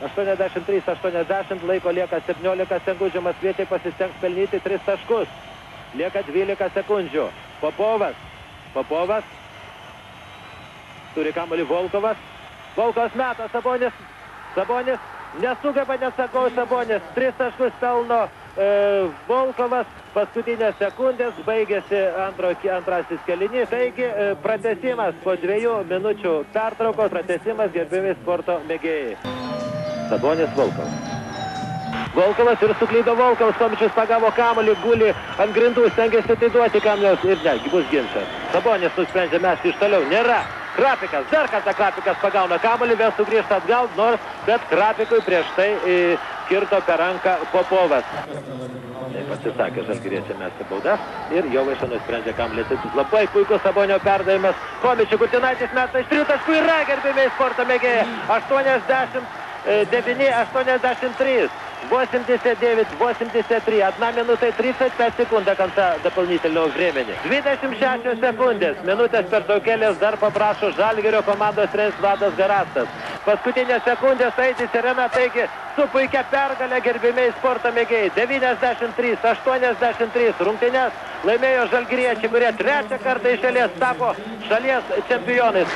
83-80, laiko lieka 17 sekundžių, Maskviečiai pasistengs pelnyti 3 taškus. Lieka 12 sekundžių. Popovas. Turi kamuolį Volkovas. Volkovas meta, Sabonis nesugeba, nesakau, Sabonis. 3 taškus pelno Volkovas. Paskutinės sekundės, baigėsi antrasis kėlinys. Taigi, pratęsimas po 2 minučių pertraukos, pratęsimas, gerbiami sporto mėgėjai. Sabonis, Volkovas ir suklydo Volkovas, Chomičius pagavo kamuolį, guli ant grindų, stengiasi atiduoti kamuolį ir ne, bus ginčas. Sabonis nusprendžia mesti iš toliau, nėra. Krapikas, dar kartą Krapikas pagauna kamuolį, vėl sugrįžta atgal, nors, bet Krapikui prieš tai kirto per ranką Popovas. Taip atsisakė žalgiriečiai mesti baudas ir Jovaiša nusprendžia kamuolį atsitūs. Labai puikus Sabonio perdavimas. Chomičius, Kurtinaitis meta iš 3 taškų, yra, gerbimiai sporto mėgėjai. 89-83. 89-83. 1 minutė 35 sekundė конца дополнительного времени. 26 sekundės. Minutės pertraukėlės dar paprašo Žalgirio komandos treneris Vladas Garastas. Paskutinės sekundės eiti sirena, taigi su puikia pergalė, gerbimiai sporto mėgėjai. 93-83 rungtynes laimėjo žalgiriečiai, kurie 3 kartą iš eilės tapo šalies čempionais.